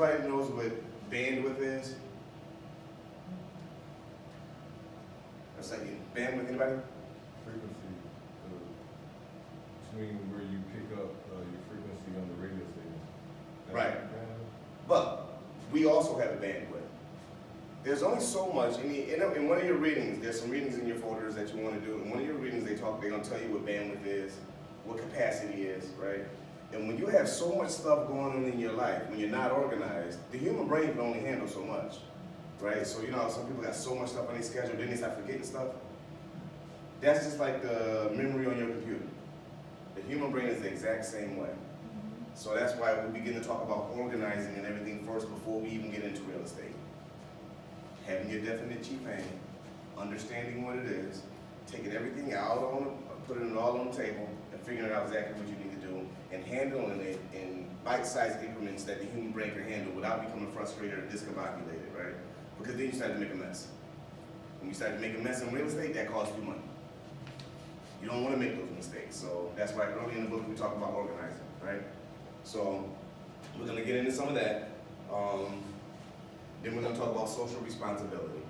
everybody knows what bandwidth is? That's like bandwidth, anybody? Frequency, between where you pick up your frequency on the radio station. Right. But we also have a bandwidth. There's only so much, in one of your readings, there's some readings in your folders that you want to do. In one of your readings, they're going to tell you what bandwidth is, what capacity is, right? And when you have so much stuff going on in your life, when you're not organized, the human brain can only handle so much, right? So, you know, some people got so much stuff on their schedule, then they start forgetting stuff. That's just like the memory on your computer. The human brain is the exact same way. So that's why we begin to talk about organizing and everything first before we even get into real estate. Having your definite chief aim, understanding what it is, taking everything out putting it all on the table, and figuring out exactly what you need to do, and handling it in bite-sized increments that the human brain can handle without becoming frustrated or discombobulated, right? Because then you start to make a mess. When you start to make a mess in real estate, that costs you money. You don't want to make those mistakes. So that's why early in the book we talk about organizing, right? So we're going to get into some of that. Then we're going to talk about social responsibility.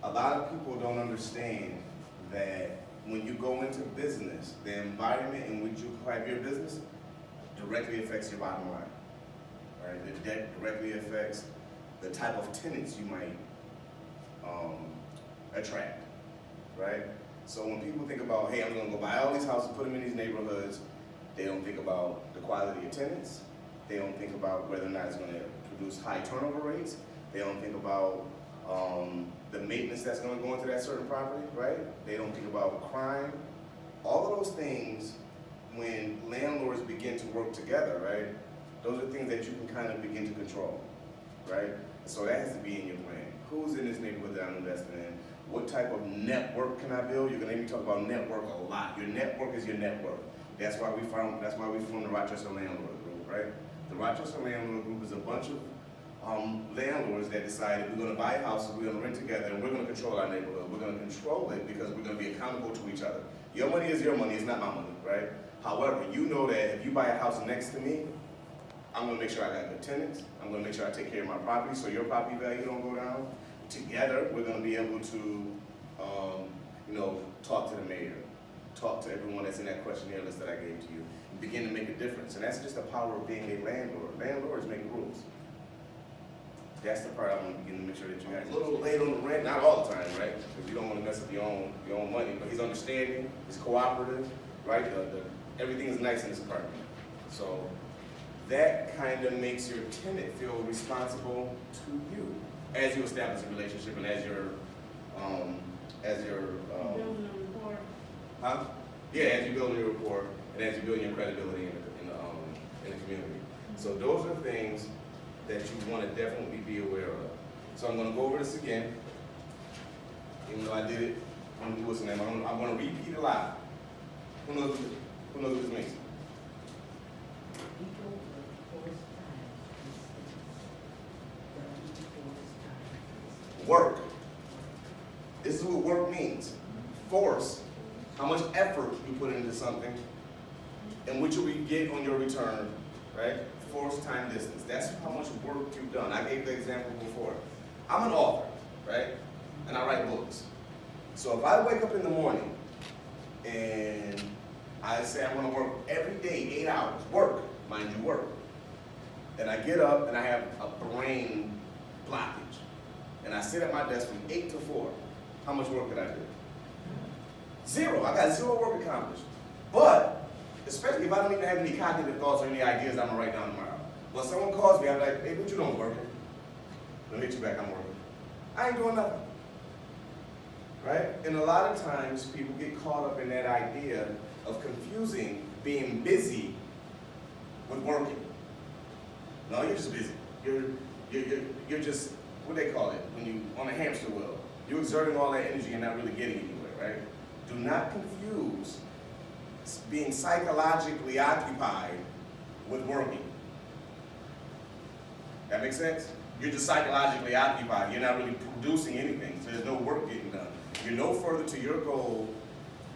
A lot of people don't understand that when you go into business, the environment in which you have your business directly affects your bottom line, right? It directly affects the type of tenants you might attract, right? So when people think about, hey, I'm going to go buy all these houses, put them in these neighborhoods, they don't think about the quality of tenants. They don't think about whether or not it's going to produce high turnover rates. They don't think about the maintenance that's going to go into that certain property, right? They don't think about crime. All of those things, when landlords begin to work together, right, those are things that you can kind of begin to control, right? So that has to be in your plan. Who's in this neighborhood that I'm investing in? What type of network can I build? You're going to hear me talk about network a lot. Your network is your network. That's why we formed the Rochester Landlord Group, right? The Rochester Landlord Group is a bunch of landlords that decided we're going to buy houses, we're going to rent together, and we're going to control our neighborhood. We're going to control it because we're going to be accountable to each other. Your money is your money, it's not my money, right? However, you know that if you buy a house next to me, I'm going to make sure I got good tenants. I'm going to make sure I take care of my property so your property value don't go down. Together, we're going to be able to, talk to the mayor, talk to everyone that's in that questionnaire list that I gave to you, and begin to make a difference. And that's just the power of being a landlord. Landlords make rules. That's the part I want to begin to make sure that you guys. A little late on the rent, not all the time, right? Because you don't want to mess up your own money. But he's understanding, he's cooperative, right? Everything is nice in this apartment. So that kind of makes your tenant feel responsible to you as you establish a relationship and as you're building a rapport. huh? Yeah, as you build your rapport and as you build your credibility in the community. So those are things that you want to definitely be aware of. So I'm going to go over this again, even though I did it on what's the name. I'm going to repeat a lot. Who knows what this means? Work. This is what work means. Force. How much effort you put into something and what you get on your return, right? Force, time, distance. That's how much work you've done. I gave the example before. I'm an author, right? And I write books. So if I wake up in the morning and I say I'm going to work every day, 8 hours, work, mind you, work. And I get up and I have a brain blockage. And I sit at my desk from 8 to 4. How much work did I do? Zero. I got zero work accomplished. But, especially if I don't even have any cognitive thoughts or any ideas I'm going to write down tomorrow. When someone calls me, I'm like, hey, what you doing working? Let me hit you back, I'm working. I ain't doing nothing. Right? And a lot of times, people get caught up in that idea of confusing being busy with working. No, you're just busy. You're just, what they call it, when you on a hamster wheel. You're exerting all that energy and not really getting anywhere, right? Do not confuse being psychologically occupied with working. That makes sense? You're just psychologically occupied. You're not really producing anything, so there's no work getting done. You're no further to your goal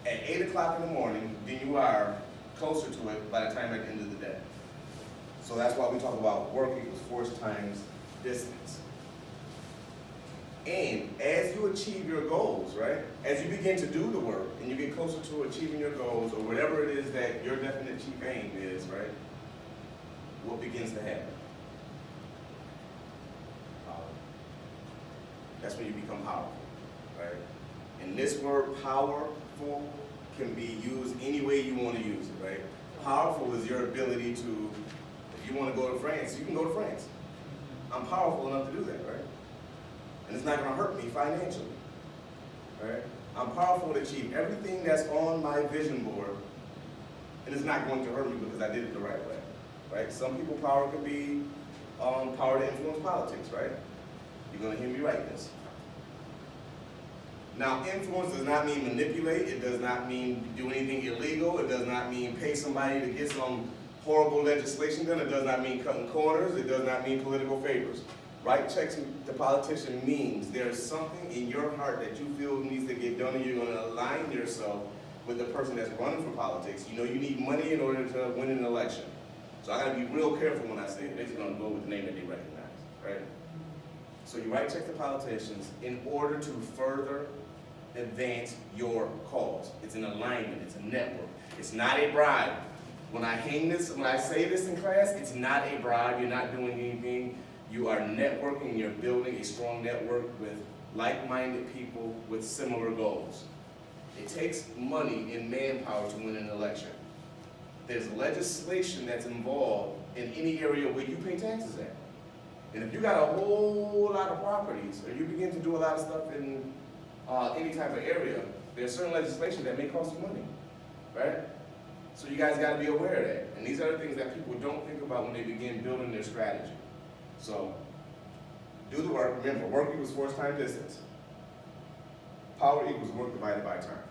at 8 o'clock in the morning than you are closer to it by the time at the end of the day. So that's why we talk about work equals force times distance. And as you achieve your goals, right? As you begin to do the work and you get closer to achieving your goals or whatever it is that your definite chief aim is, right? What begins to happen? That's when you become powerful, right? And this word powerful can be used any way you want to use it, right? Powerful is your ability to, if you want to go to France, you can go to France. I'm powerful enough to do that, right? And it's not going to hurt me financially, right? I'm powerful to achieve everything that's on my vision board, and it's not going to hurt me because I did it the right way, right? Some people power could be power to influence politics, right? You're going to hear me write this. Now, influence does not mean manipulate. It does not mean do anything illegal. It does not mean pay somebody to get some horrible legislation done. It does not mean cutting corners. It does not mean political favors. Write checks to politician means there's something in your heart that you feel needs to get done, and you're going to align yourself with the person that's running for politics. You know you need money in order to win an election. So I got to be real careful when I say it. They're just going to go with the name that they recognize, right? So you write checks to politicians in order to further advance your cause. It's an alignment, it's a network. It's not a bribe. When I say this in class, it's not a bribe. You're not doing anything. You are networking, you're building a strong network with like-minded people with similar goals. It takes money and manpower to win an election. There's legislation that's involved in any area where you pay taxes at. And if you got a whole lot of properties, or you begin to do a lot of stuff in any type of area, there's certain legislation that may cost you money, right? So you guys got to be aware of that. And these are the things that people don't think about when they begin building their strategy. So, do the work. Remember, work equals force times distance. Power equals work divided by time.